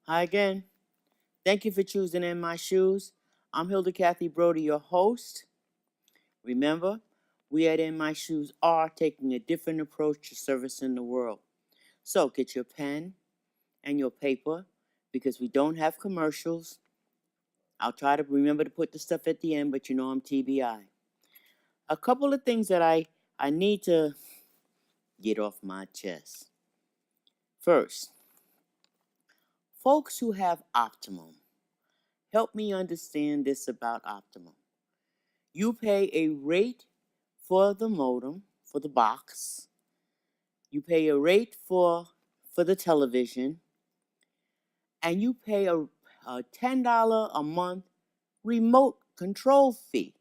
Hi again. Thank you for choosing In My Shoes. I'm Hilda Kathy Brody, your host. Remember, we at In My Shoes are taking a different approach to servicing the world. So get your pen and your paper because we don't have commercials. I'll try to remember to put the stuff at the end, but you know I'm TBI. A couple of things that I need to get off my chest. First, folks who have Optimum, help me understand this about Optimum. You pay a rate for the modem, for the box. You pay a rate for the television, and you pay a $10 a month remote control fee.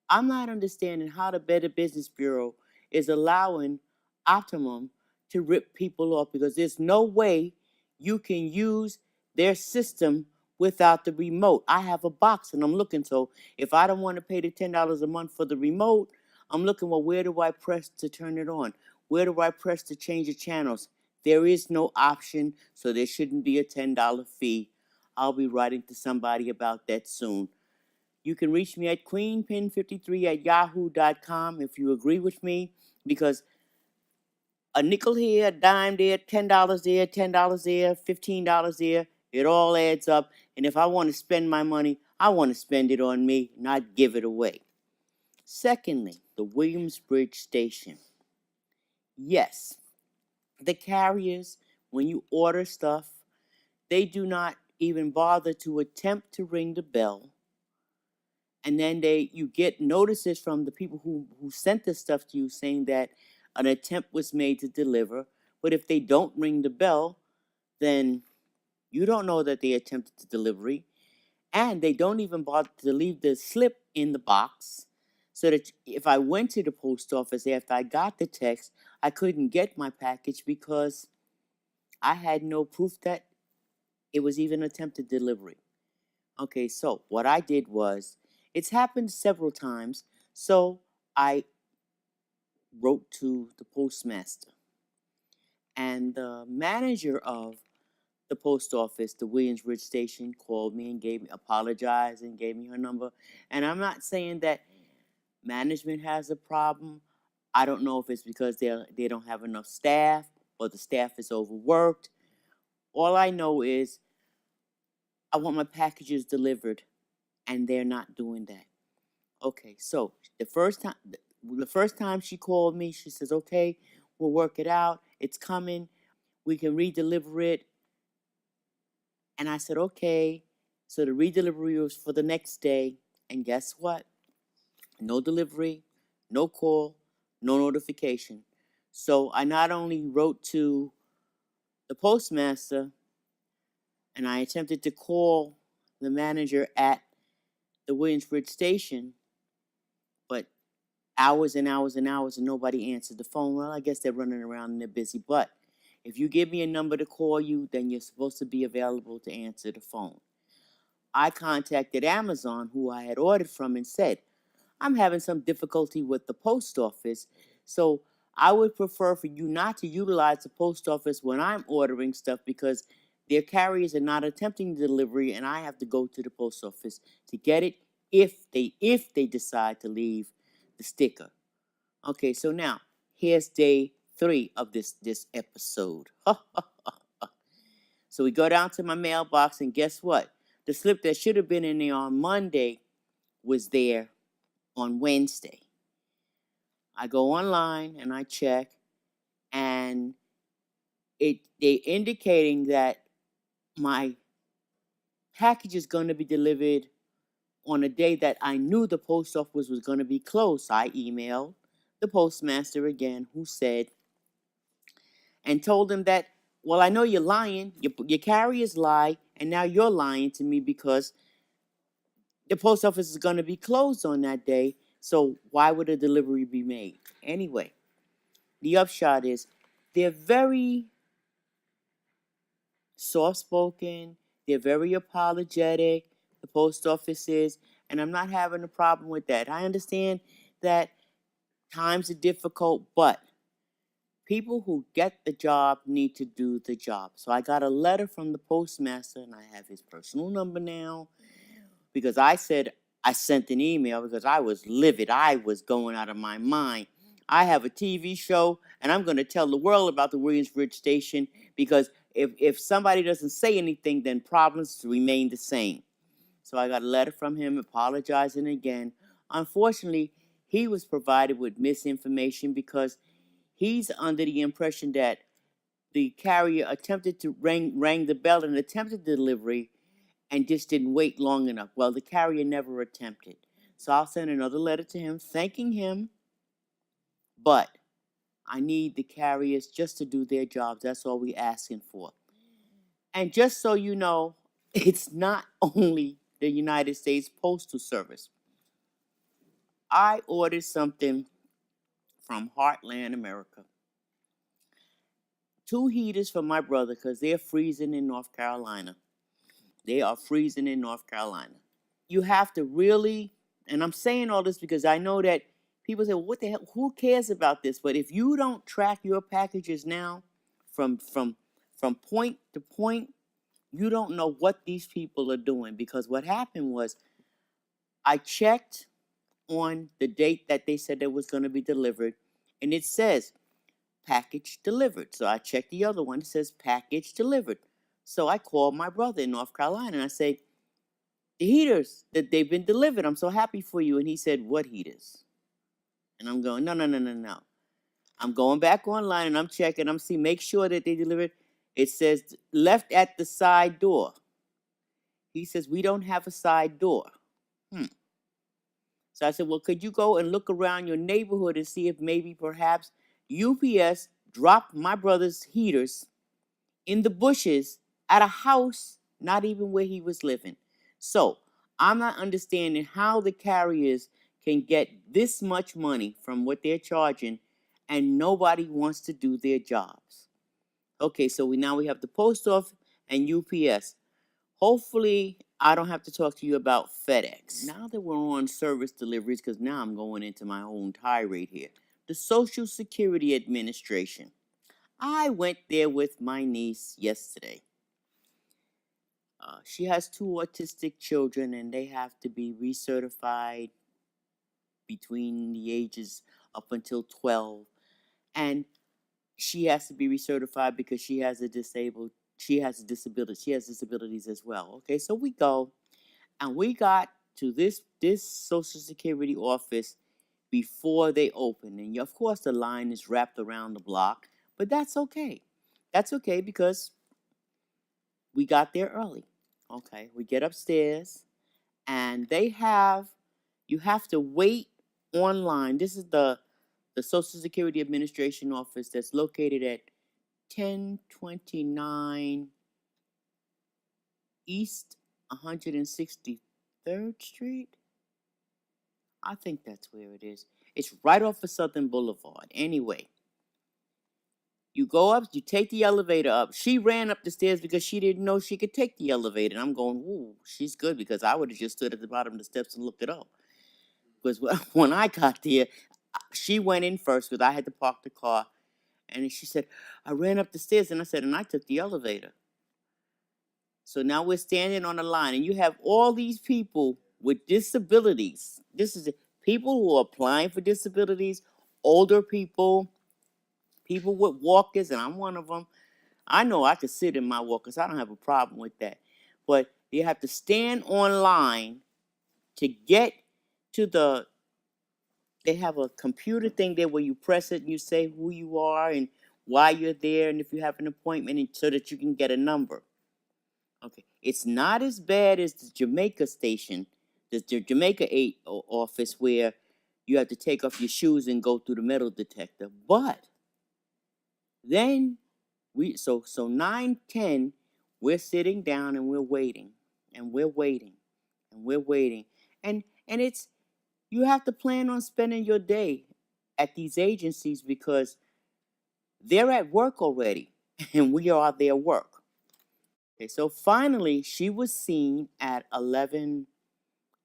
I'm not understanding how the Better Business Bureau is allowing Optimum to rip people off because there's no way you can use their system without the remote. I have a box and I'm looking, so if I don't want to pay the $10 a month for the remote, I'm looking, well, where do I press to turn it on? Where do I press to change the channels? There is no option, so there shouldn't be a $10 fee. I'll be writing to somebody about that soon. You can reach me at queenpin53@yahoo.com if you agree with me, because a nickel here, a dime there, $10 there, $10 there, $15 there, it all adds up. And if I want to spend my money, I want to spend it on me, not give it away. Secondly, the Williamsbridge station. Yes, the carriers, when you order stuff, they do not even bother to attempt to ring the bell. And then you get notices from the people who sent this stuff to you saying that an attempt was made to deliver. But if they don't ring the bell, then you don't know that they attempted the delivery. And they don't even bother to leave the slip in the box so that if I went to the post office after I got the text, I couldn't get my package because I had no proof that it was even attempted delivery. Okay, so what I did was, it's happened several times, so I wrote to the postmaster. And the manager of the post office, the Williamsbridge station, called me and apologized and gave me her number. And I'm not saying that management has a problem. I don't know if it's because they don't have enough staff or the staff is overworked. All I know is I want my packages delivered, and they're not doing that. Okay, so the first time she called me, she says, "Okay, we'll work it out. It's coming. We can redeliver it." And I said, "Okay." So the redelivery was for the next day, and guess what? No delivery, no call, no notification. So I not only wrote to the postmaster, and I attempted to call the manager at the Williamsbridge station, but hours and hours and hours and nobody answered the phone. Well, I guess they're running around and they're busy. But if you give me a number to call you, then you're supposed to be available to answer the phone. I contacted Amazon, who I had ordered from, and said, I'm having some difficulty with the post office, so I would prefer for you not to utilize the post office when I'm ordering stuff because their carriers are not attempting delivery and I have to go to the post office to get it if they decide to leave the sticker. Okay, so now here's day 3 of this episode. So we go down to my mailbox, and guess what? The slip that should have been in there on Monday was there on Wednesday. I go online and I check, and they indicating that my package is going to be delivered on a day that I knew the post office was going to be closed. So I emailed the postmaster again, who said, and told him that, well, I know you're lying. Your carriers lie, and now you're lying to me because the post office is going to be closed on that day. So why would a delivery be made? Anyway, the upshot is they're very soft-spoken. They're very apologetic. The post office is, and I'm not having a problem with that. I understand that times are difficult, but People who get the job need to do the job. So I got a letter from the postmaster, and I have his personal number now because I said I sent an email because I was livid. I was going out of my mind. I have a TV show, and I'm going to tell the world about the Williamsbridge station because if somebody doesn't say anything, then problems remain the same. So I got a letter from him apologizing again. Unfortunately, he was provided with misinformation because he's under the impression that the carrier attempted to rang the bell and attempted delivery and just didn't wait long enough. Well, the carrier never attempted. So I'll send another letter to him thanking him, but I need the carriers just to do their jobs. That's all we're asking for. And just so you know, it's not only the United States Postal Service. I ordered something from Heartland America. 2 heaters for my brother because they're freezing in North Carolina. They are freezing in North Carolina. You have to really, and I'm saying all this because I know that people say, well, what the hell, who cares about this? But if you don't track your packages now from point to point, you don't know what these people are doing. Because what happened was I checked on the date that they said it was going to be delivered, and it says package delivered. So I checked the other one, it says package delivered. So I called my brother in North Carolina and I say, the heaters that they've been delivered. I'm so happy for you. And he said, what heaters? And I'm going, no. I'm going back online and I'm checking. I'm seeing, make sure that they delivered. It says left at the side door. He says, we don't have a side door. So I said, well, could you go and look around your neighborhood and see if maybe perhaps UPS dropped my brother's heaters in the bushes at a house, not even where he was living. So I'm not understanding how the carriers can get this much money from what they're charging and nobody wants to do their jobs. Okay, so now we have the post office and UPS. Hopefully, I don't have to talk to you about FedEx. Now that we're on service deliveries, because now I'm going into my own tirade here. The Social Security Administration. I went there with my niece yesterday. She has 2 autistic children, and they have to be recertified between the ages up until 12. And she has to be recertified because she has a disability. She has disabilities as well. Okay, so we go, and we got to this Social Security office before they open. And of course, the line is wrapped around the block, but that's okay. That's okay because we got there early. Okay, we get upstairs, and you have to wait online. This is the Social Security Administration office that's located at 1029 East 163rd Street. I think that's where it is. It's right off of Southern Boulevard. Anyway, you go up, you take the elevator up. She ran up the stairs because she didn't know she could take the elevator. And I'm going, ooh, she's good because I would have just stood at the bottom of the steps and looked it up. Because when I got there, she went in first because I had to park the car. And she said, I ran up the stairs. And I said, and I took the elevator. So now we're standing on the line, and you have all these people with disabilities. This is people who are applying for disabilities, older people, people with walkers, and I'm one of them. I know I could sit in my walkers. I don't have a problem with that. But you have to stand online to get to they have a computer thing there where you press it and you say who you are and why you're there and if you have an appointment and so that you can get a number. Okay, it's not as bad as the Jamaica station, the Jamaica 8 office where you have to take off your shoes and go through the metal detector. But then so 9:10, we're sitting down and we're waiting and we're waiting and we're waiting and it's you have to plan on spending your day at these agencies because they're at work already and we are at their work. Okay, so finally she was seen at 11,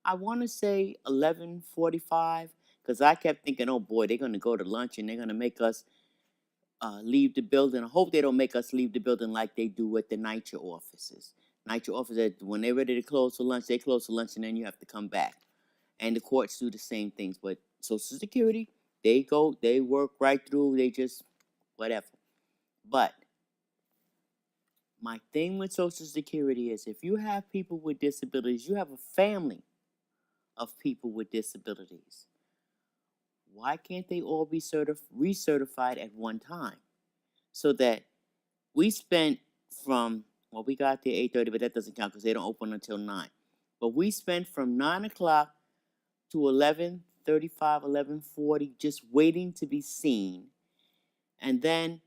I want to say 11:45, because I kept thinking, oh boy, they're going to go to lunch and they're going to make us leave the building. I hope they don't make us leave the building like they do at the NYCHA offices. NYCHA offices, when they're ready to close for lunch, they close for lunch, and then you have to come back. And the courts do the same things. But Social Security, they work right through, they just, whatever. But my thing with Social Security is if you have people with disabilities, you have a family of people with disabilities. Why can't they all be recertified at one time? So that we spent from, well, we got there 8:30, but that doesn't count because they don't open until 9. But we spent from 9 o'clock to 11:35, 11:40 just waiting to be seen. And then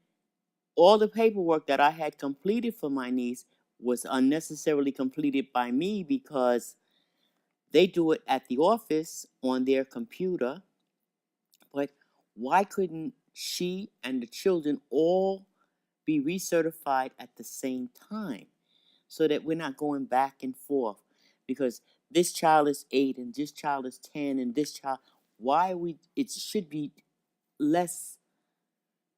all the paperwork that I had completed for my niece was unnecessarily completed by me because they do it at the office on their computer. But why couldn't she and the children all be recertified at the same time so that we're not going back and forth? Because this child is 8 and this child is 10 and this child, it should be less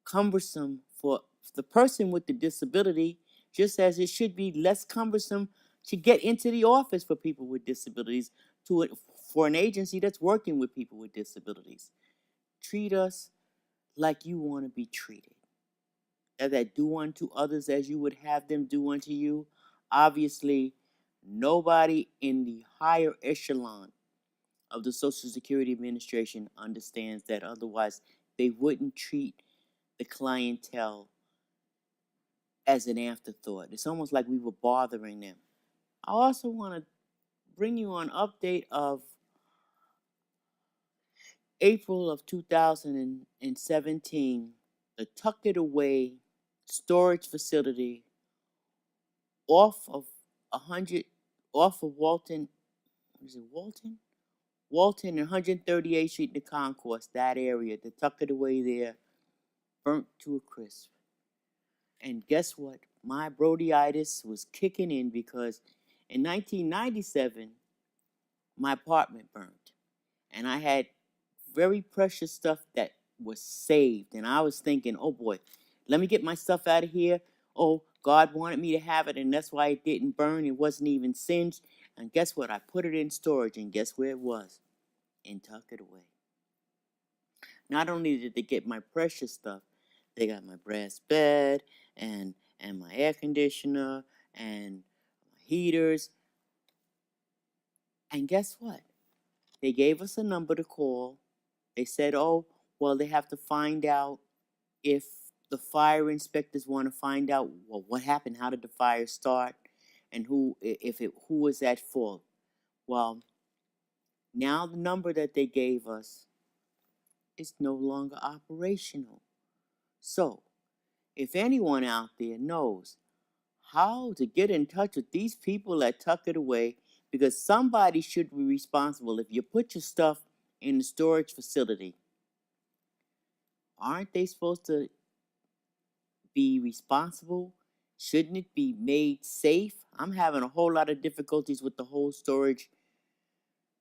cumbersome for the person with the disability, just as it should be less cumbersome to get into the office for people with disabilities for an agency that's working with people with disabilities. Treat us like you want to be treated. That do unto others as you would have them do unto you. Obviously, nobody in the higher echelon of the Social Security Administration understands that. Otherwise, they wouldn't treat the clientele as an afterthought. It's almost like we were bothering them. I also want to bring you an update of April of 2017, the Tuck It Away storage facility off of 100, off of Walton, is it Walton? Walton and 138th Street in the Concourse, that area, the Tuck It Away there, burnt to a crisp. And guess what? My Brodyitis was kicking in because in 1997, my apartment burned. And I had very precious stuff that was saved. And I was thinking, oh boy, let me get my stuff out of here. Oh, God wanted me to have it, and that's why it didn't burn. It wasn't even singed. And guess what? I put it in storage, and guess where it was? In Tuck It Away. Not only did they get my precious stuff, they got my brass bed and my air conditioner and my heaters. And guess what? They gave us a number to call. They said, oh, well, they have to find out if the fire inspectors want to find out, well, what happened, how did the fire start, and who was at fault. Well, now the number that they gave us is no longer operational. So, if anyone out there knows how to get in touch with these people that Tuck It Away, because somebody should be responsible. If you put your stuff in the storage facility, aren't they supposed to be responsible? Shouldn't it be made safe? I'm having a whole lot of difficulties with the whole storage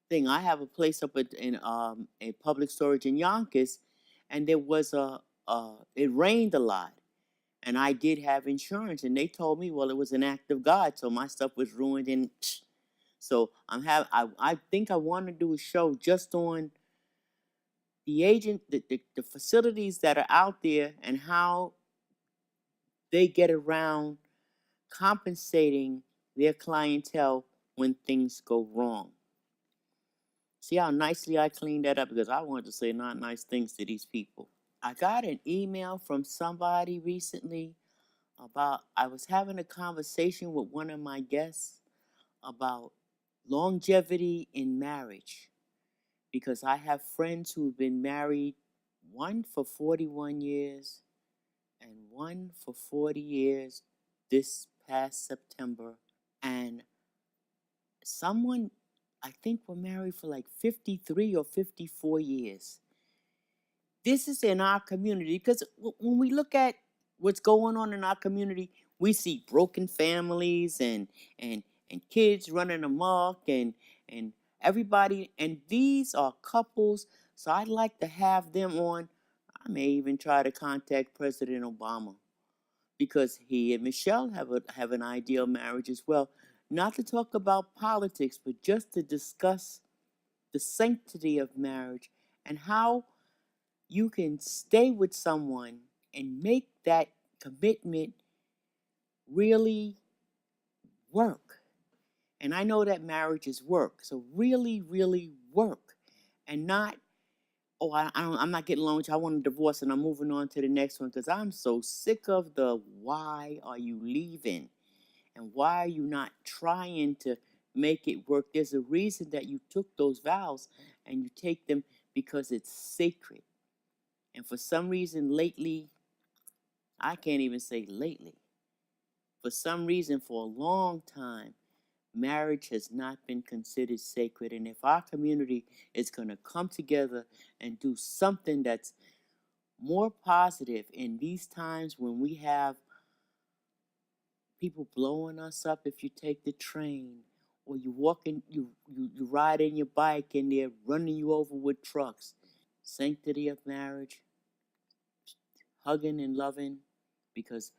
thing. I have a place up in a public storage in Yonkers, and there was it rained a lot, and I did have insurance, and they told me, well, it was an act of God, so my stuff was ruined, and so I think I want to do a show just on the facilities that are out there and how they get around compensating their clientele when things go wrong. See how nicely I cleaned that up, because I wanted to say not nice things to these people. I got an email from somebody recently about, I was having a conversation with one of my guests about longevity in marriage, because I have friends who've been married, one for 41 years and one for 40 years this past September. And someone, I think, were married for like 53 or 54 years. This is in our community, because when we look at what's going on in our community, we see broken families and kids running amok and everybody, and these are couples. So I'd like to have them on. I may even try to contact President Obama because he and Michelle have an ideal marriage as well. Not to talk about politics, but just to discuss the sanctity of marriage and how you can stay with someone and make that commitment really work. And I know that marriage is work, so really, really work, and not, oh, I'm not getting along with you. I want a divorce, and I'm moving on to the next one because I'm so sick of the why are you leaving, and why are you not trying to make it work? There's a reason that you took those vows, and you take them because it's sacred. And for some reason lately, I can't even say lately, for some reason for a long time, marriage has not been considered sacred. And if our community is going to come together and do something that's more positive in these times when we have people blowing us up if you take the train, or you walk in, you ride in your bike and they're running you over with trucks. Sanctity of marriage, hugging and loving, because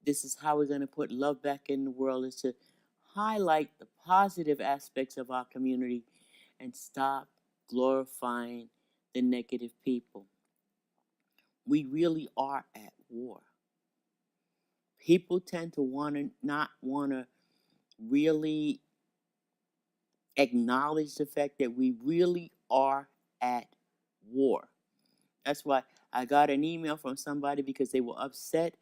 this is how we're going to put love back in the world, is to highlight the positive aspects of our community and stop glorifying the negative people. We really are at war. People tend to not want to really acknowledge the fact that we really are at war. That's why I got an email from somebody because they were upset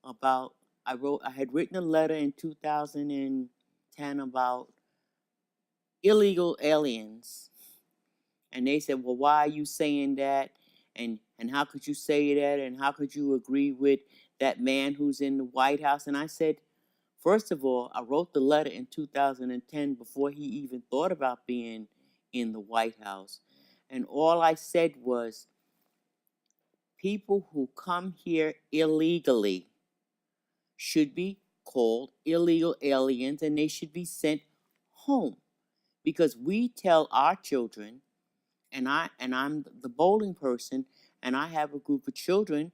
about, I had written a letter in 2010 about illegal aliens. And they said, well, why are you saying that? And how could you say that? And how could you agree with that man who's in the White House? And I said, first of all, I wrote the letter in 2010 before he even thought about being in the White House. And all I said was, people who come here illegally should be called illegal aliens and they should be sent home. Because we tell our children, and I'm the bowling person, and I have a group of children,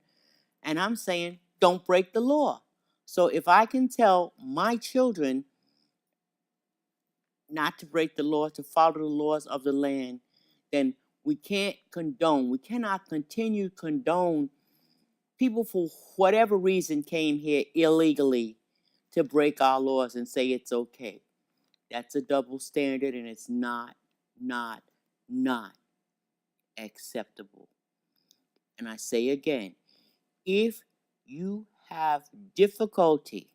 and I'm saying, don't break the law. So if I can tell my children not to break the law, to follow the laws of the land, then we cannot continue to condone people for whatever reason came here illegally to break our laws and say it's okay. That's a double standard, and it's not acceptable. And I say again, if you have difficulty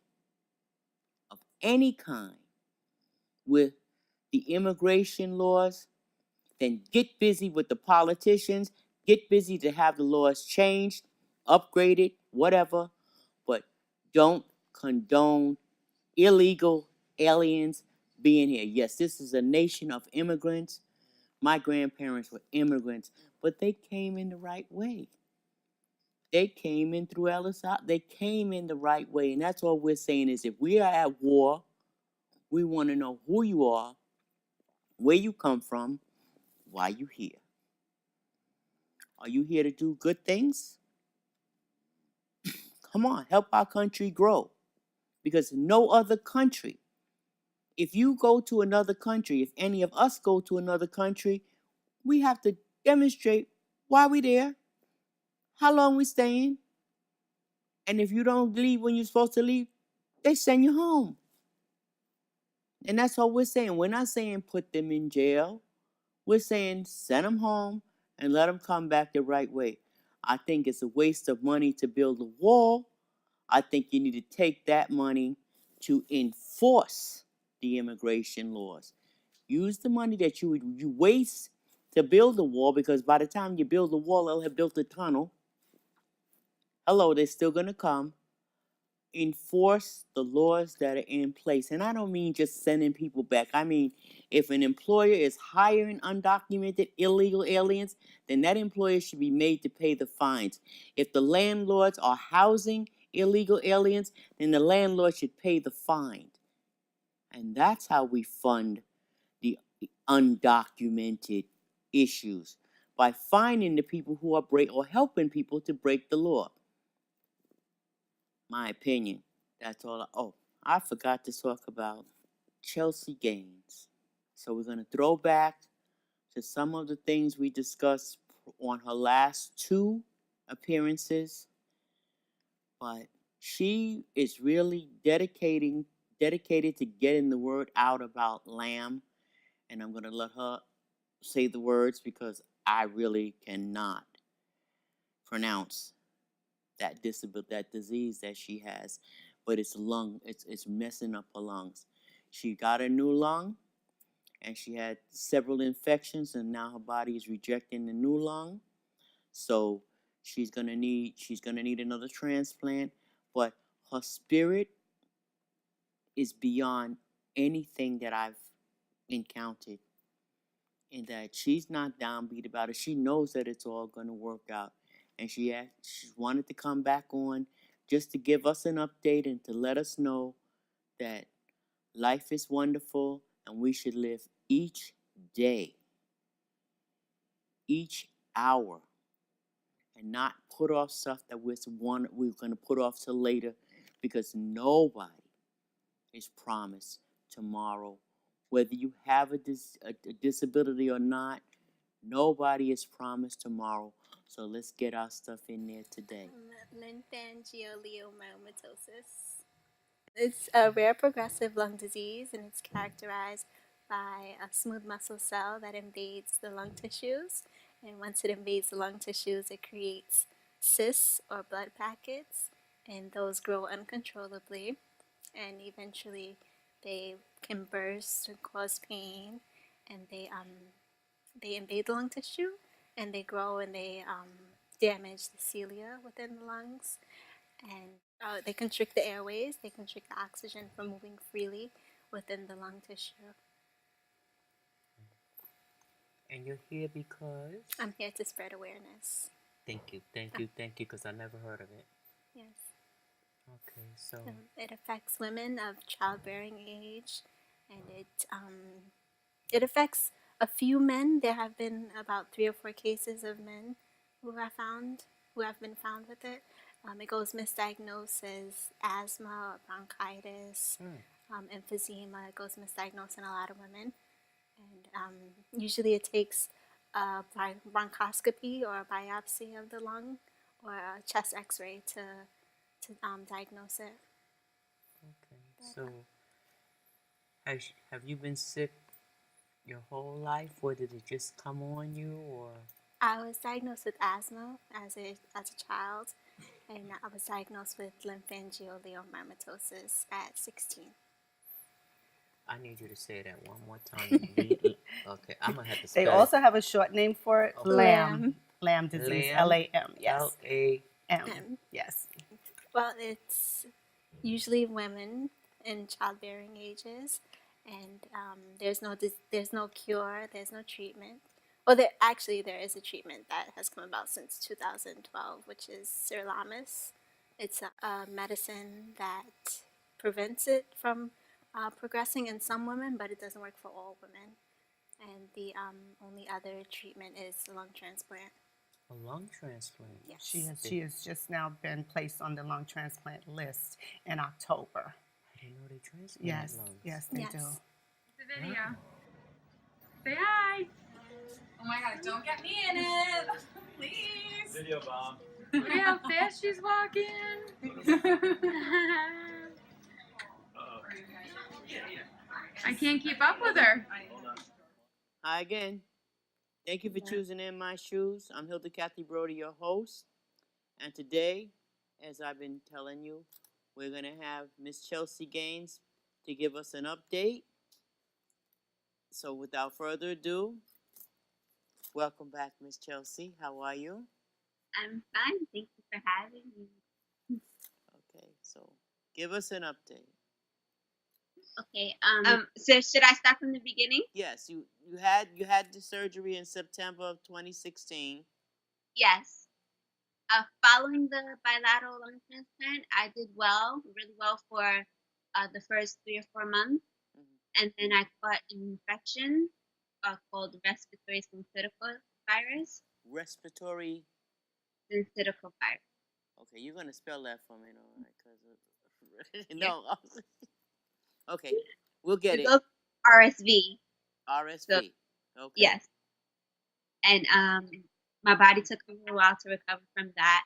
of any kind with the immigration laws, then get busy with the politicians, get busy to have the laws changed, upgraded, whatever, but don't condone illegal aliens being here. Yes, this is a nation of immigrants. My grandparents were immigrants, but they came in the right way. They came in through Ellis. They came in the right way. And that's all we're saying is, if we are at war, we want to know who you are, where you come from, why you here. Are you here to do good things? Come on, help our country grow. Because no other country, if you go to another country, if any of us go to another country, we have to demonstrate why we there, how long we staying. And if you don't leave when you're supposed to leave, they send you home. And that's all we're saying. We're not saying put them in jail. We're saying send them home and let them come back the right way. I think it's a waste of money to build a wall. I think you need to take that money to enforce the immigration laws. Use the money that you waste to build the wall, because by the time you build the wall, they'll have built a tunnel. Hello, they're still going to come. Enforce the laws that are in place. And I don't mean just sending people back. I mean, if an employer is hiring undocumented illegal aliens, then that employer should be made to pay the fines. If the landlords are housing illegal aliens, then the landlord should pay the fine. And that's how we fund the undocumented issues, by finding the people who are or helping people to break the law. My opinion. That's all. I forgot to talk about Chelsea Gaynes. So we're going to throw back to some of the things we discussed on her last 2 appearances, but she is really dedicated to getting the word out about L.A.M, and I'm going to let her say the words because I really cannot pronounce that disease that she has, but it's messing up her lungs. She got a new lung, and she had several infections, and now her body is rejecting the new lung. So she's gonna need another transplant. But her spirit is beyond anything that I've encountered, and that she's not downbeat about it. She knows that it's all gonna work out, and she wanted to come back on just to give us an update and to let us know that life is wonderful and we should live each day, each hour, and not put off stuff that we're going to put off till later, because nobody is promised tomorrow. Whether you have a disability or not, nobody is promised tomorrow. So let's get our stuff in there today. Lymphangioleiomyomatosis. It's a rare progressive lung disease, and it's characterized by a smooth muscle cell that invades the lung tissues. And once it invades the lung tissues, it creates cysts or blood packets, and those grow uncontrollably. And eventually, they can burst and cause pain, and they invade the lung tissue, and they grow, and they damage the cilia within the lungs, and they constrict the airways. They constrict the oxygen from moving freely within the lung tissue. And you're here because? I'm here to spread awareness. Thank you, because I never heard of it. Yes. Okay, so it affects women of childbearing age, and it affects a few men. There have been about 3 or 4 cases of men who have been found with it. It goes misdiagnosed as asthma or bronchitis, emphysema. It goes misdiagnosed in a lot of women, and usually it takes a bronchoscopy or a biopsy of the lung or a chest X-ray to diagnose it. Okay, so have you been sick your whole life, or did it just come on you, or? I was diagnosed with asthma as a child, and I was diagnosed with lymphangioleiomyomatosis at 16. I need you to say that one more time. Okay, I'm gonna have to spell They also have a short name for it, L.A.M. L.A.M disease, L.A.M? L.A.M, yes. L.A.M. Yes. Well, it's usually women in childbearing ages, and there's no cure, there's no treatment. Well, there is a treatment that has come about since 2012, which is sirolimus. It's a medicine that prevents it from progressing in some women, but it doesn't work for all women. And the only other treatment is lung transplant. A lung transplant? Yes. She has just now been placed on the lung transplant list in October. I didn't know they transplanted lungs. Yes, they do. The video. Wow. Say hi. Oh my God, don't get me in it. Please. Video bomb. Look at how fast she's walking. I can't keep up with her. Hi again. Thank you for choosing In My Shoes. I'm Hilda Kathy Brody, your host. And today, as I've been telling you, we're going to have Miss Chelsea Gaynes to give us an update. So without further ado, welcome back, Miss Chelsea. How are you? I'm fine. Thank you for having me. Okay, so give us an update. Okay. So should I start from the beginning? Yes, you had the surgery in September of 2016. Yes. Following the bilateral lung transplant, I did really well for the first 3 or 4 months, and then I caught an infection called respiratory syncytial virus. Respiratory. Syncytial virus. Okay, you're gonna spell that for me, all right? Cause Yeah. no. Okay, we'll get It's it. also RSV. So RSV. Okay. yes, and my body took a little while to recover from that.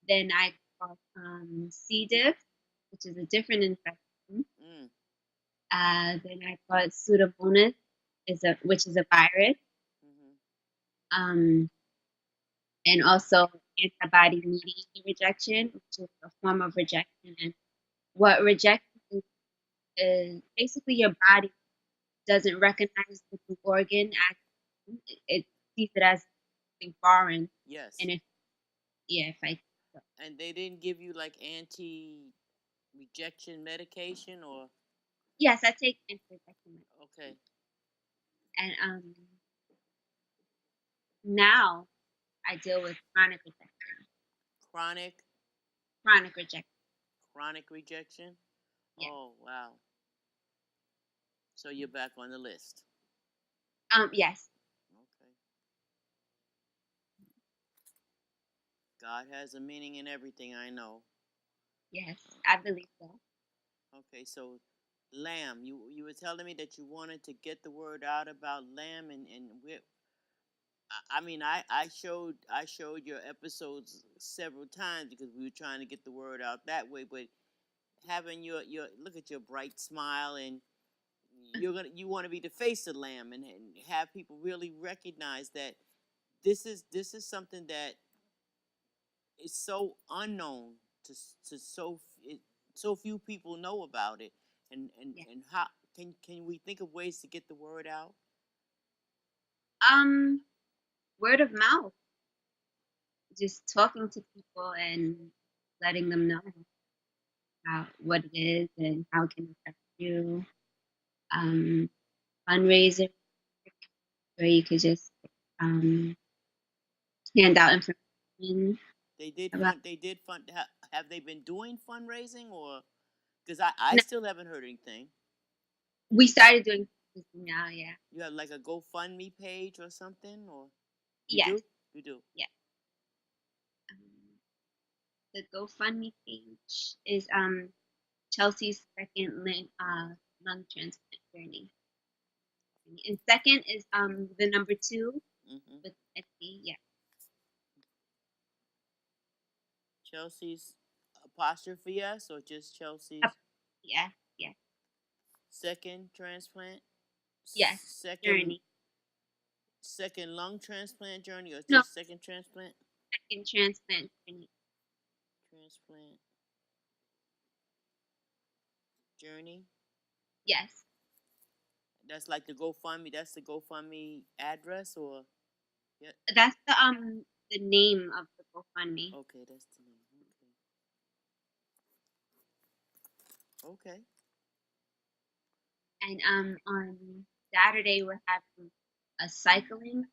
Then I caught C. diff, which is a different infection. Mm. Then I caught Pseudomonas, which is a virus. Mm-hmm. And also antibody-mediated rejection, which is a form of rejection. And what rejection is basically your body doesn't recognize the new organ as it sees it as something foreign. Yes. And if I And they didn't give you like anti-rejection medication or? yes, I take anti-rejection. Okay. And now I deal with chronic rejection. Chronic. Chronic rejection. Chronic rejection. Yeah. Oh wow. So you're back on the list. Yes. Okay. God has a meaning in everything, I know. Yes, I believe so. Okay, so L.A.M. You were telling me that you wanted to get the word out about L.A.M. and I mean I showed your episodes several times because we were trying to get the word out that way, but having your look at your bright smile, and you want to be the face of L.A.M. and have people really recognize that this is something that is so unknown to so few people know about it, Yeah. and how can we think of ways to get the word out? Word of mouth. Just talking to people and letting them know what it is and how it can affect you. Fundraiser where you could just um, hand out information about. They did fund. Have they been doing fundraising, or because I No, still haven't heard anything? we started doing this now. Yeah. You have like a GoFundMe page or something, or you Yes. do? You do. Yeah. Um, the GoFundMe page is Chelsea's second lung transplant journey. And second is the number 2 Mm-hmm. with Etsy. Yeah. Chelsea's apostrophe S or just Chelsea's Yeah. Yeah. second transplant, Yes. second Journey. second lung transplant journey, or No, just second transplant? second transplant journey. Transplant journey. Yes. That's like the GoFundMe. That's the GoFundMe address, or yeah. That's the name of the GoFundMe. Okay, that's the name. Okay. Okay. And on Saturday we're having a cycling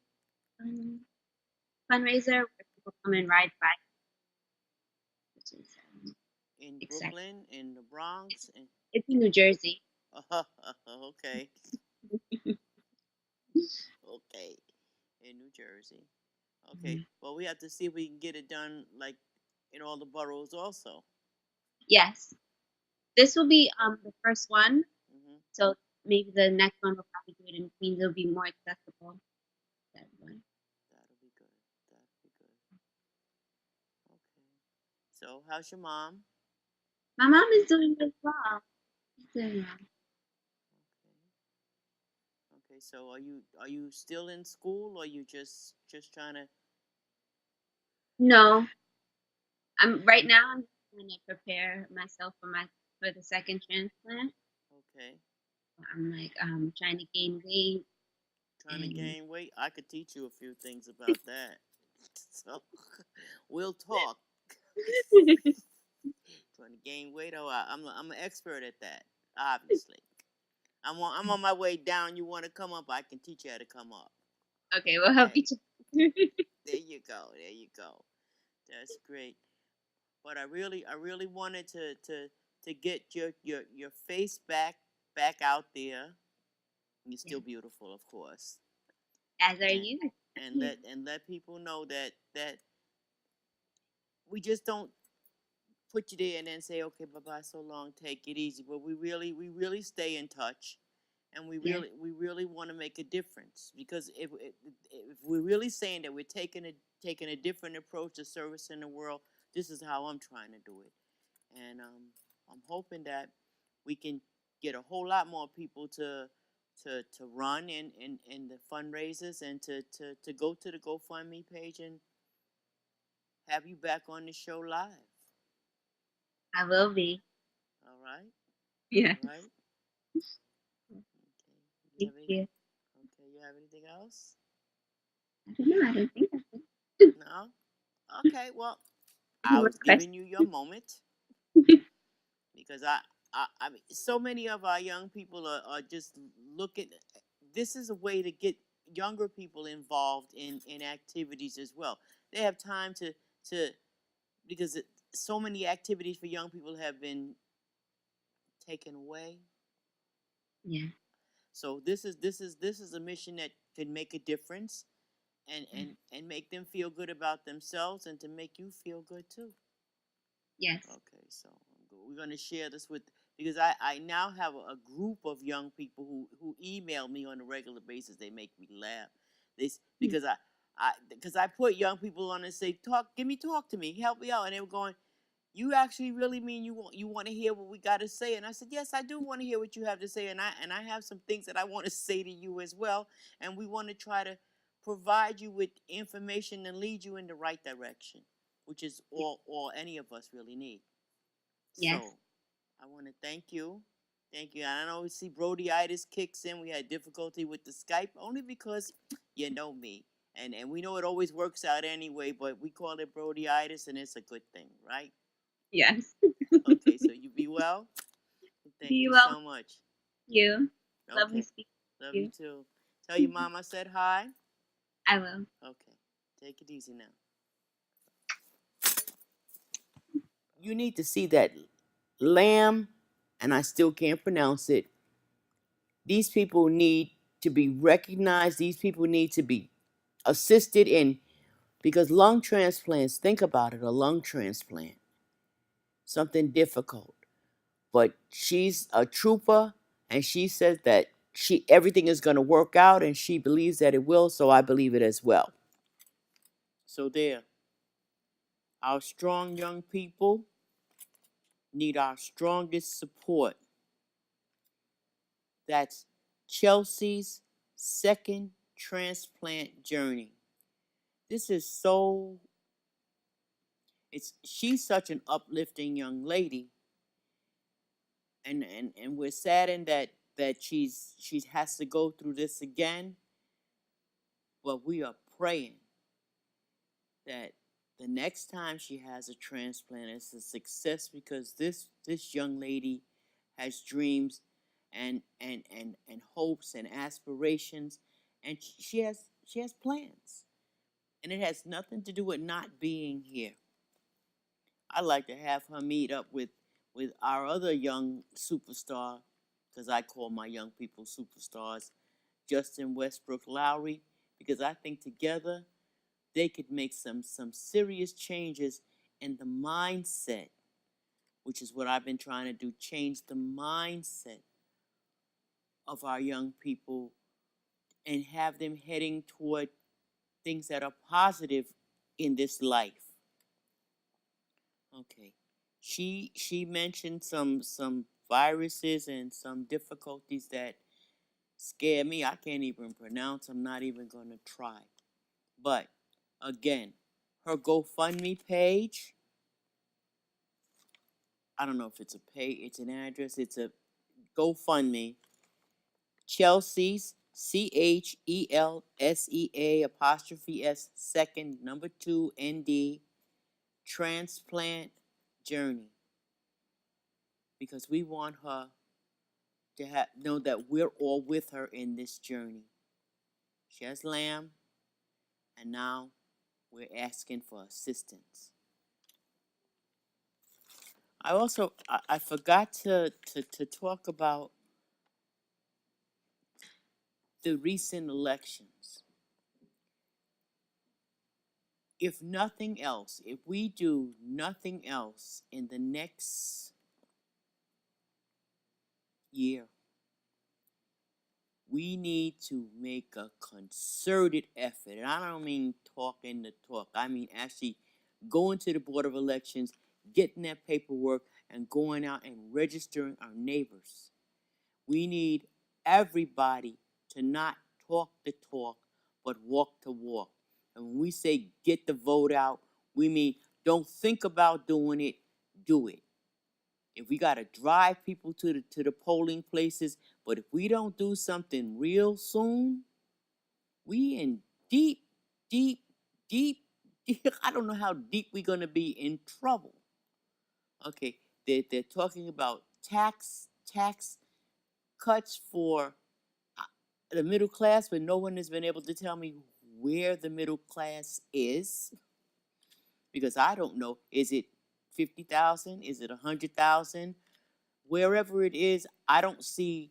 fundraiser where people come and ride bikes, which is In exciting. Brooklyn, in the Bronx, and It's in New Jersey. okay, okay, in New Jersey. Okay, well we have to see if we can get it done like in all the boroughs also. Yes. This will be the first one, Mm-hmm. so maybe the next one will probably do it in Queens. It'll be more accessible to everyone. That'll be good. That'll be good. Okay. So how's your mom? My mom is doing as well. She's doing well. Okay. Okay. So are you still in school, or you just trying to? No, I'm right now. I'm trying to prepare myself for the second transplant. Okay. I'm like trying to gain weight Trying to and gain weight. I could teach you a few things about that. So we'll talk. Trying to gain weight. Oh, I'm an expert at that. Obviously, I'm on my way down. You want to come up? I can teach you how to come up. okay, we'll help Okay. each other. There you go. There you go. That's great. But I really wanted to get your face back out there. You're Yeah. still beautiful, of course. As are And you. and let people know that we just don't put you there and then say, okay, bye bye, so long, take it easy. But we really stay in touch, and we Yes, really want to make a difference, because if we're really saying that we're taking a different approach to service in the world, this is how I'm trying to do it, and I'm hoping that we can get a whole lot more people to run in the fundraisers, and to go to the GoFundMe page and have you back on the show live. I will be. All right, Yes. all right. Okay. You Thank have any? you. Okay. You have anything else? I don't know. I don't think that's it. No. Okay. Well, Any I more was giving questions? you your moment, because I mean, so many of our young people are just looking. This is a way to get younger people involved in activities as well. They have time to because so many activities for young people have been taken away. Yeah. So this is a mission that could make a difference, and Yes. make them feel good about themselves, and to make you feel good too. Yes. Okay, so we're going to share this with, because I now have a group of young people who email me on a regular basis. They make me laugh. Mm. Because I put young people on and say, talk to me, help me out, and they were going, you actually really mean you want to hear what we got to say? And I said, yes, I do want to hear what you have to say, and I have some things that I want to say to you as well, and we want to try to provide you with information and lead you in the right direction, which is all any of us really need. Yes. So I want to thank you. And I know we see Brodyitis kicks in. We had difficulty with the Skype only because you know me, and we know it always works out anyway, but we call it Brodyitis, and it's a good thing, right? Yes. Okay, so you be well. Be Thank you well. so much. You. Lovely Okay, speaking love to you you. too. Tell your mom I said hi. I will. Okay, take it easy now. You need to see that L.A.M, and I still can't pronounce it. These people need to be recognized. These people need to be assisted in, because lung transplants, think about it, a lung transplant, something difficult. But she's a trooper, and she says that everything is going to work out, and she believes that it will, so I believe it as well. So there, our strong young people need our strongest support. That's Chelsea's second transplant journey. This is so she's such an uplifting young lady, and we're saddened that she has to go through this again, but we are praying that the next time she has a transplant, it's a success, because this young lady has dreams and hopes and aspirations, and she has plans, and it has nothing to do with not being here. I'd like to have her meet up with our other young superstar, because I call my young people superstars, Justin Westbrook Lowry, because I think together they could make some serious changes in the mindset, which is what I've been trying to do, change the mindset of our young people, and have them heading toward things that are positive in this life. Okay. She mentioned some viruses and some difficulties that scare me. I can't even pronounce. I'm not even going to try. But again, her GoFundMe page, I don't know if it's a page, it's an address, it's a GoFundMe, Chelsea's CHELSEA second number 2 ND transplant journey, because we want her to know that we're all with her in this journey. She has L.A.M, and now we're asking for assistance. I forgot to talk about the recent elections. if nothing else, if we do nothing else in the next year, we need to make a concerted effort. And I don't mean talking the talk, I mean actually going to the Board of Elections, getting that paperwork, and going out and registering our neighbors. We need everybody to not talk the talk, but walk the walk. And when we say get the vote out, we mean don't think about doing it, do it. If we got to drive people to the polling places, but if we don't do something real soon, we in deep, deep, deep, deep, I don't know how deep we're going to be in trouble. Okay, they're talking about tax cuts for the middle class, but no one has been able to tell me where the middle class is, because I don't know. Is it 50,000? Is it 100,000? Wherever it is, I don't see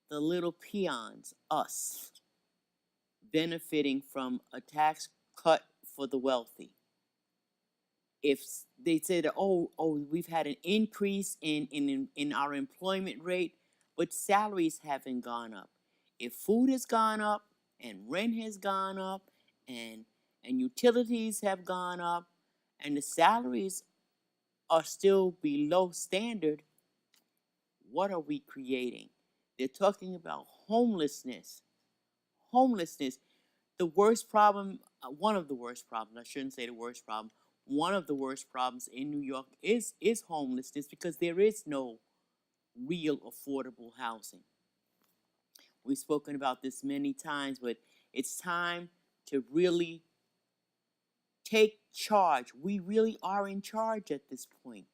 the little peons, us, benefiting from a tax cut for the wealthy. If they said, we've had an increase in our employment rate, but salaries haven't gone up. If food has gone up and rent has gone up and utilities have gone up and the salaries are still below standard, what are we creating? They're talking about homelessness. Homelessness, the worst problem, one of the worst problems, I shouldn't say the worst problem, one of the worst problems in New York is homelessness, because there is no real affordable housing. We've spoken about this many times, but it's time to really take charge. We really are in charge at this point.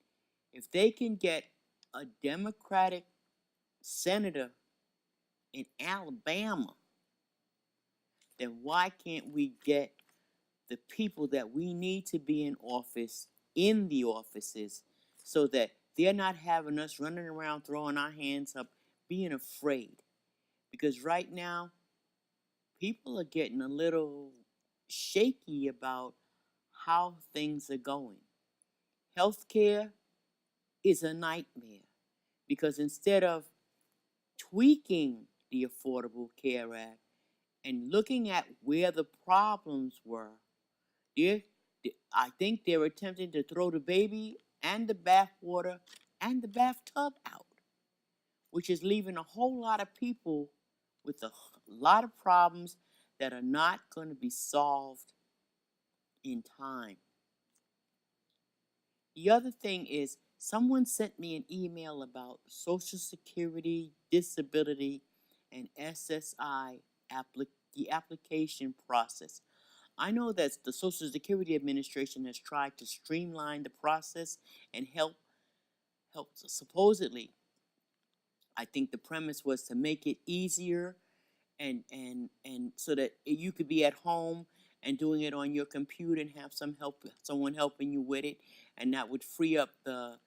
If they can get a Democratic senator in Alabama, then why can't we get the people that we need to be in office in the offices, so that they're not having us running around throwing our hands up, being afraid? Because right now, people are getting a little shaky about how things are going. Healthcare is a nightmare, because instead of tweaking the Affordable Care Act and looking at where the problems were, I think they're attempting to throw the baby and the bathwater and the bathtub out, which is leaving a whole lot of people with a lot of problems that are not going to be solved in time. The other thing is, someone sent me an email about Social Security, disability, and SSI the application process. I know that the Social Security Administration has tried to streamline the process and help supposedly. I think the premise was to make it easier, and so that you could be at home and doing it on your computer and have someone helping you with it, and that would free up the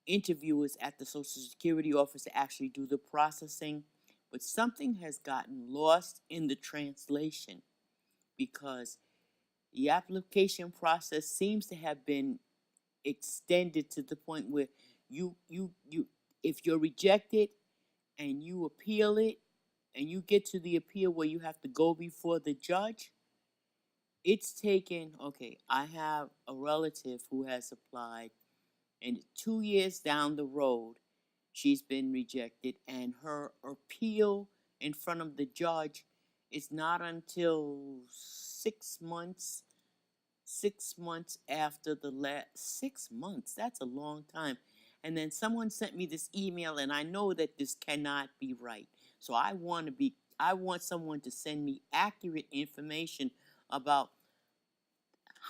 interviewers at the Social Security office to actually do the processing. But something has gotten lost in the translation, because the application process seems to have been extended to the point where you if you're rejected and you appeal it, and you get to the appeal where you have to go before the judge, it's taken, okay, I have a relative who has applied, and 2 years down the road, she's been rejected, and her appeal in front of the judge is not until 6 months after the last 6 months. That's a long time. And then someone sent me this email, and I know that this cannot be right. So I want someone to send me accurate information about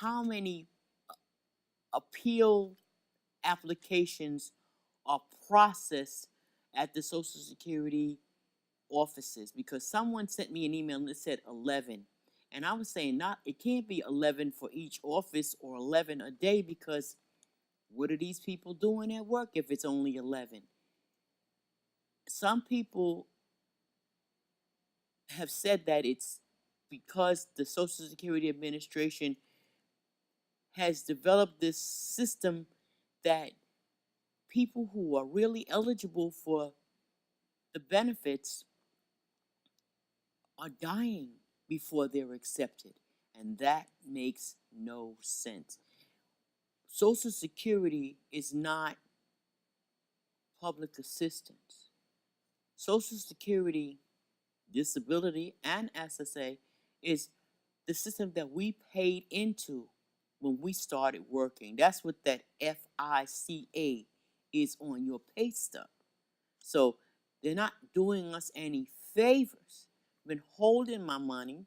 how many appeal applications are processed at the Social Security offices, because someone sent me an email and it said 11. And I was saying, it can't be 11 for each office or 11 a day, because what are these people doing at work if it's only 11? Some people have said that it's because the Social Security Administration has developed this system that people who are really eligible for the benefits are dying before they're accepted. And that makes no sense. Social Security is not public assistance. Social Security, disability, and SSA is the system that we paid into when we started working. That's what that FICA is on your pay stub. So they're not doing us any favors. Been holding my money.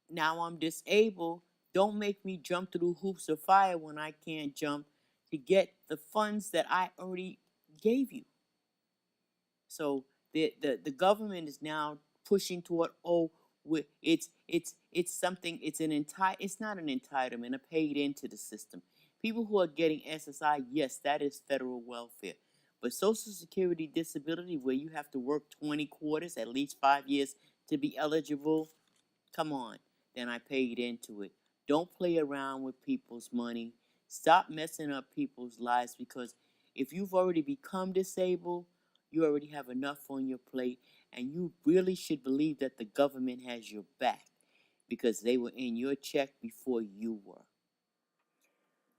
Now I'm disabled. Don't make me jump through hoops of fire when I can't jump to get the funds that I already gave you. So the government is now pushing toward, it's something, it's not an entitlement, a paid into the system. People who are getting SSI, yes, that is federal welfare. But Social Security disability, where you have to work 20 quarters, at least 5 years to be eligible, come on. Then I paid into it. Don't play around with people's money. Stop messing up people's lives, because if you've already become disabled, you already have enough on your plate, and you really should believe that the government has your back because they were in your check before you were.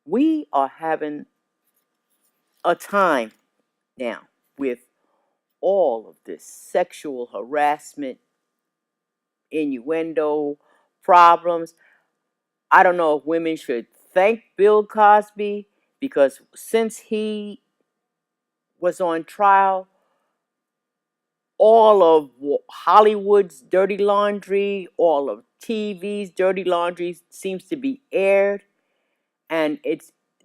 We are having a time now with all of this sexual harassment, innuendo, problems. I don't know if women should thank Bill Cosby, because since he was on trial, all of Hollywood's dirty laundry, all of TV's dirty laundry seems to be aired. And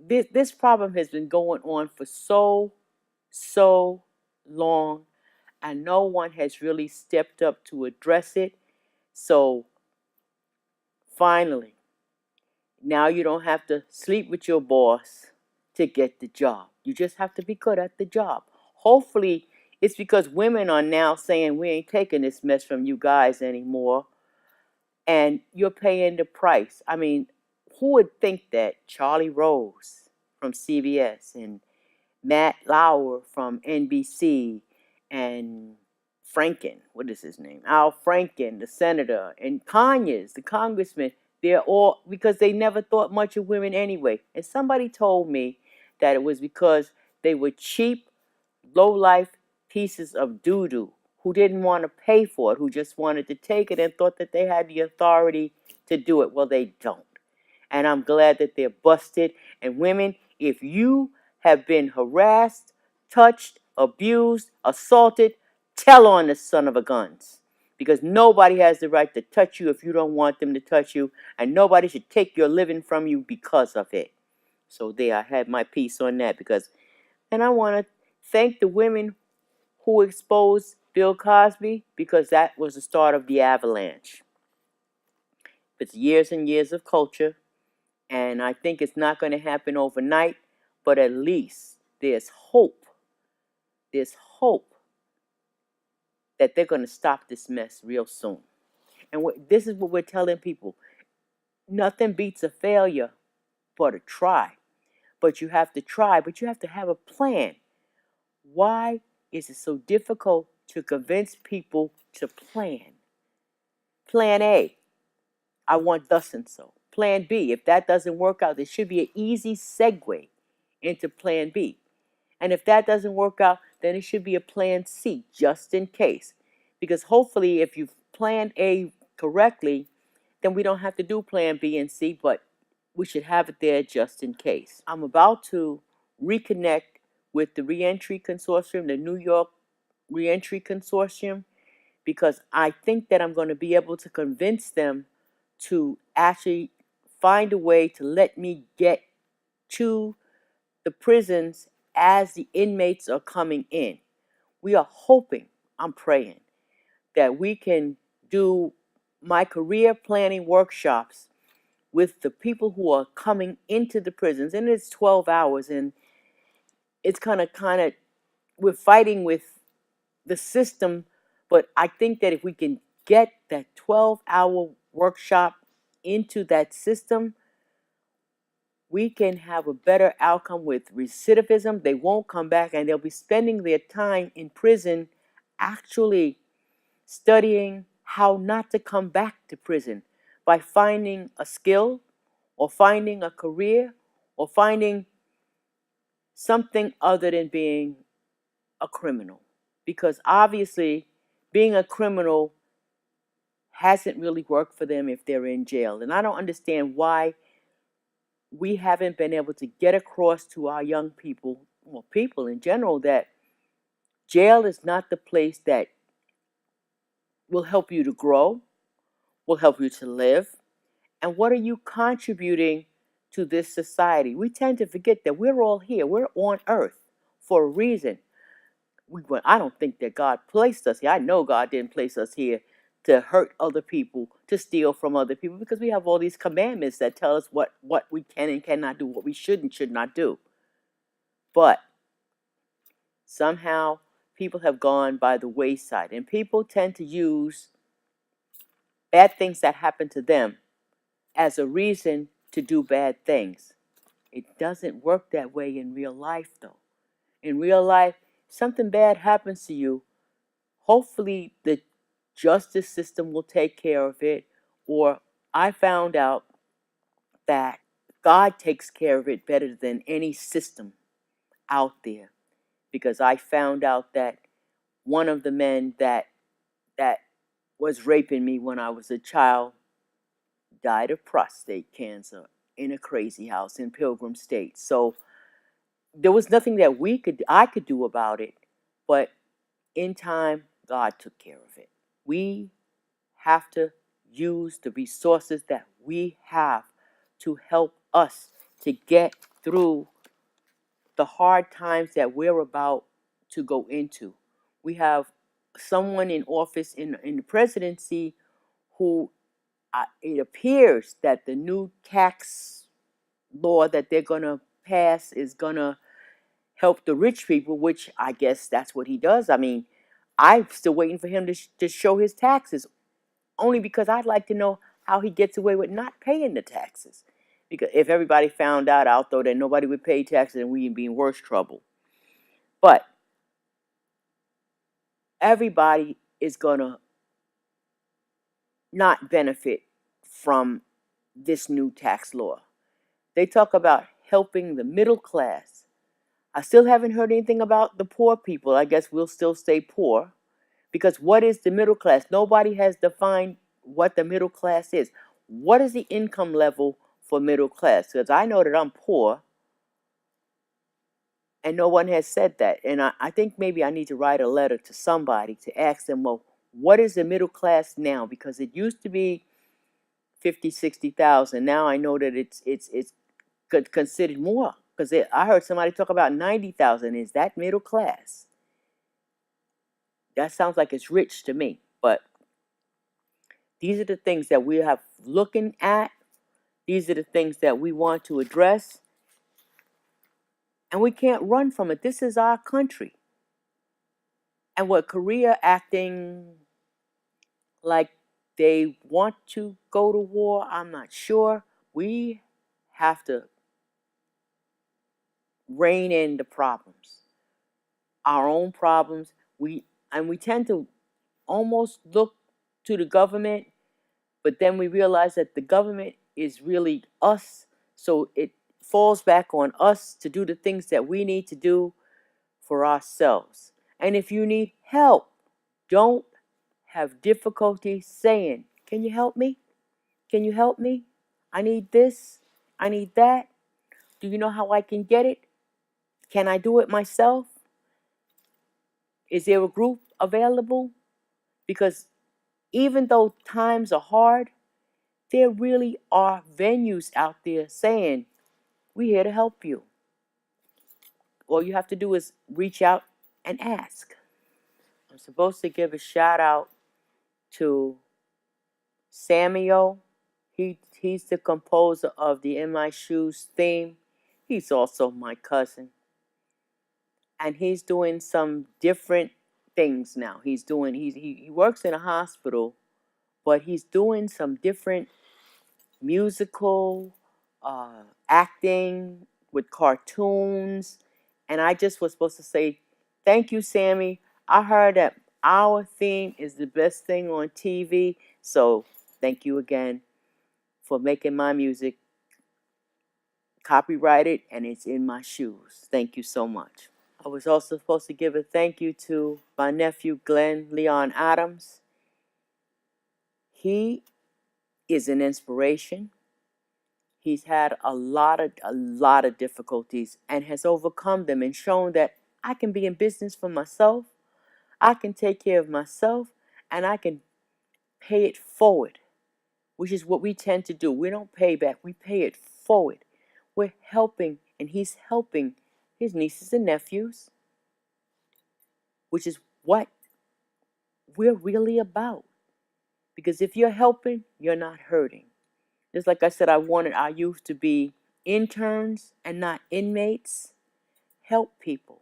this problem has been going on for so long, and no one has really stepped up to address it. So finally, now you don't have to sleep with your boss to get the job. You just have to be good at the job. Hopefully, it's because women are now saying, we ain't taking this mess from you guys anymore, and you're paying the price. I mean, who would think that Charlie Rose from CBS and Matt Lauer from NBC and Franken, what is his name? Al Franken, the senator, and Conyers, the congressman, they're all, because they never thought much of women anyway. And somebody told me that it was because they were cheap, low-life pieces of doo-doo who didn't want to pay for it, who just wanted to take it and thought that they had the authority to do it. Well, they don't. And I'm glad that they're busted. And women, if you have been harassed, touched, abused, assaulted, tell on the son of a guns. Because nobody has the right to touch you if you don't want them to touch you. And nobody should take your living from you because of it. So there, I had my piece on that. And I want to thank the women who exposed Bill Cosby, because that was the start of the avalanche. It's years and years of culture. And I think it's not going to happen overnight, but at least there's hope. There's hope that they're going to stop this mess real soon. And this is what we're telling people. Nothing beats a failure but a try. But you have to try, but you have to have a plan. Why is it so difficult to convince people to plan? Plan A, I want thus and so. Plan B, if that doesn't work out, there should be an easy segue into plan B. And if that doesn't work out, then it should be a plan C, just in case. Because hopefully, if you've planned A correctly, then we don't have to do plan B and C, but we should have it there just in case. I'm about to reconnect with the Reentry Consortium, the New York Reentry Consortium, because I think that I'm going to be able to convince them to actually find a way to let me get to the prisons as the inmates are coming in. We are hoping, I'm praying, that we can do my career planning workshops with the people who are coming into the prisons. And it's 12 hours, and it's kind of, we're fighting with the system, but I think that if we can get that 12-hour workshop into that system, we can have a better outcome with recidivism. They won't come back, and they'll be spending their time in prison actually studying how not to come back to prison by finding a skill or finding a career or finding something other than being a criminal. Because obviously, being a criminal hasn't really worked for them if they're in jail. And I don't understand why we haven't been able to get across to our young people, well, people in general, that jail is not the place that will help you to grow, will help you to live. And what are you contributing to this society? We tend to forget that we're all here. We're on earth for a reason. I don't think that God placed us here. I know God didn't place us here to hurt other people, to steal from other people, because we have all these commandments that tell us what we can and cannot do, what we should and should not do. But somehow people have gone by the wayside, and people tend to use bad things that happen to them as a reason to do bad things. It doesn't work that way in real life, though. In real life, something bad happens to you, hopefully the justice system will take care of it, or I found out that God takes care of it better than any system out there, because I found out that one of the men that was raping me when I was a child died of prostate cancer in a crazy house in Pilgrim State. So there was nothing that I could do about it, but in time, God took care of it. We have to use the resources that we have to help us to get through the hard times that we're about to go into. We have someone in office in the presidency who it appears that the new tax law that they're going to pass is going to help the rich people, which I guess that's what he does. I mean, I'm still waiting for him to show his taxes, only because I'd like to know how he gets away with not paying the taxes. Because if everybody found out though, that nobody would pay taxes and we'd be in worse trouble. But everybody is going to not benefit from this new tax law. They talk about helping the middle class. I still haven't heard anything about the poor people. I guess we'll still stay poor. Because what is the middle class? Nobody has defined what the middle class is. What is the income level for middle class? Because I know that I'm poor, and no one has said that. And I think maybe I need to write a letter to somebody to ask them, well, what is the middle class now? Because it used to be 50, 60,000. Now I know that it's considered more. Because I heard somebody talk about 90,000. Is that middle class? That sounds like it's rich to me. But these are the things that we have looking at. These are the things that we want to address. And we can't run from it. This is our country. And what Korea acting like they want to go to war, I'm not sure. We have to rein in the problems. Our own problems. We tend to almost look to the government, but then we realize that the government is really us. So it falls back on us to do the things that we need to do for ourselves. And if you need help, don't have difficulty saying, can you help me? Can you help me? I need this. I need that. Do you know how I can get it? Can I do it myself? Is there a group available? Because even though times are hard, there really are venues out there saying, we're here to help you. All you have to do is reach out and ask. I'm supposed to give a shout out to Samuel. He's the composer of the In My Shoes theme. He's also my cousin. And he's doing some different things now. He works in a hospital, but he's doing some different musical acting with cartoons. And I just was supposed to say, thank you, Sammy. I heard that our theme is the best thing on TV. So thank you again for making my music copyrighted, and it's in my shoes. Thank you so much. I was also supposed to give a thank you to my nephew, Glenn Leon Adams. He is an inspiration. He's had a lot of difficulties and has overcome them and shown that I can be in business for myself, I can take care of myself, and I can pay it forward, which is what we tend to do. We don't pay back, we pay it forward. We're helping, and he's helping his nieces and nephews, which is what we're really about. Because if you're helping, you're not hurting. Just like I said, I wanted our youth to be interns and not inmates. Help people.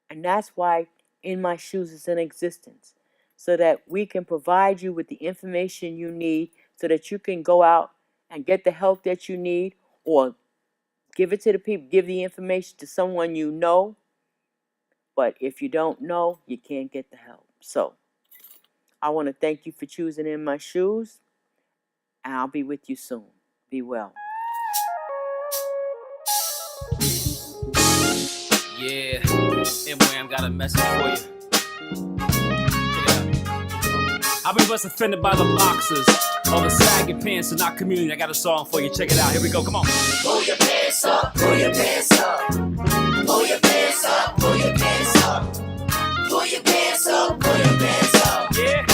And that's why In My Shoes is in existence. So that we can provide you with the information you need so that you can go out and get the help that you need, or give it to the people, give the information to someone you know. But if you don't know, you can't get the help. So I want to thank you for choosing In My Shoes, and I'll be with you soon. Be well. Yeah, M.A.M got a message for you. Yeah. I've been less offended by the boxers or the sagging pants in our community. I got a song for you. Check it out. Here we go. Come on. Pull your pants up, pull your pants up. Pull your pants up, pull your pants up. Pull your pants up, pull your pants up. Yeah.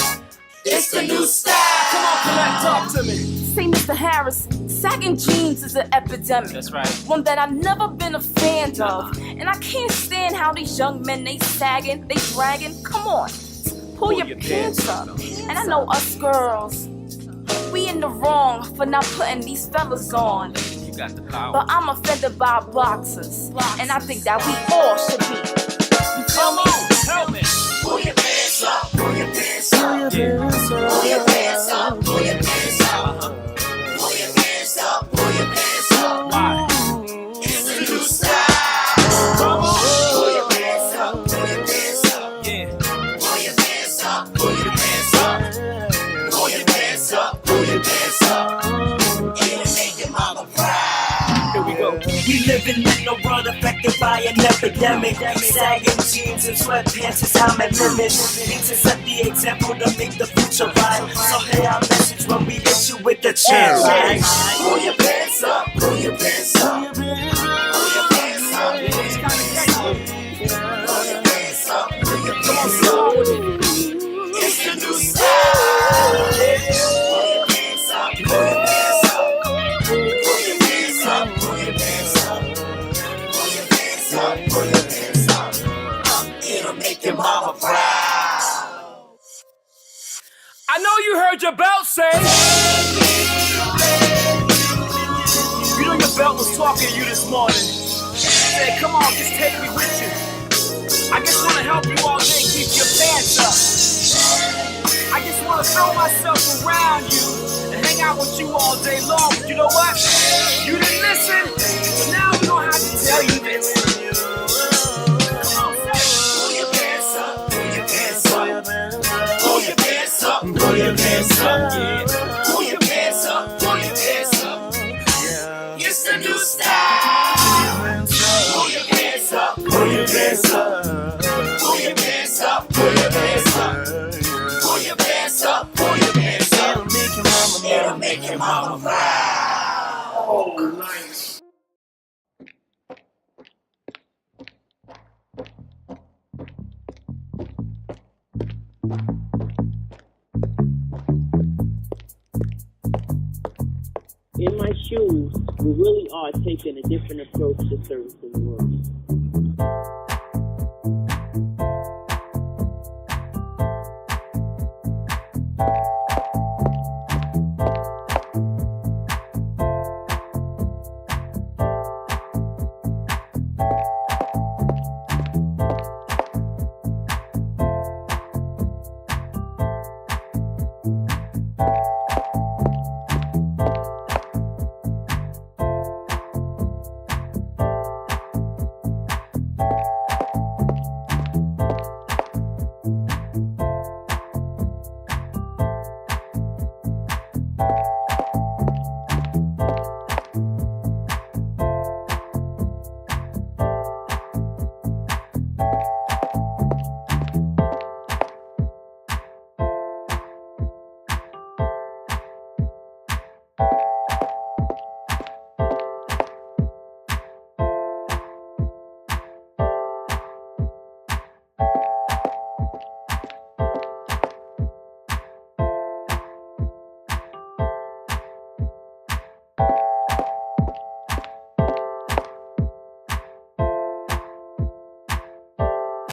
It's the new style. Come on, Colette, talk to me. Say, Mr. Harris, sagging jeans is an epidemic. That's right. One that I've never been a fan of. And I can't stand how these young men, they sagging, they dragging. Come on, pull your pants up. And I know us girls, we in the wrong for not putting these fellas on. You got the power. But I'm offended by boxers. And I think that we all should be. Come on, help me. Pull your pants up, pull your pants up. Pull your pants up, pull your pants up. Pull your pants up, pull your pants up. Why? It's the new style. Come on. Pull your pants up, pull your pants up. Yeah. Pull your pants up, pull your pants up. Pull your pants up, pull your pants up. It'll make your mama proud. Here we go. We living in a world affected by an epidemic. Sagging jeans and sweatpants is how men living. Need to set the example to make the future right. So hear our message when we hit you with the chance. Pull your pants up, pull your pants up. Pull your pants up, pull your pants up. Pull your pants up, pull your pants up. It's the new style. Pull your pants up, pull your pants up. Pull your pants up, pull your pants up. Pull your pants up, pull your pants up. It'll make your mama proud. I know you heard your belt say. You know your belt was talking to you this morning. Said, come on, just take me with you. I just want to help you all day keep your pants up. I just want to throw myself around you and hang out with you all day long. But you know what? You didn't listen, so now we're going to have to tell you this. Come on, say it. Pull your pants up, pull your pants up. Pull your pants up, pull your pants up. Yeah. Pull your pants up, pull your pants up. It's the new style. Pull your pants up, pull your pants up. Pull your pants up, pull your pants up. Pull your pants up, pull your pants up. It'll make your mama proud. Oh, nice. In My Shoes, we really are taking a different approach to servicing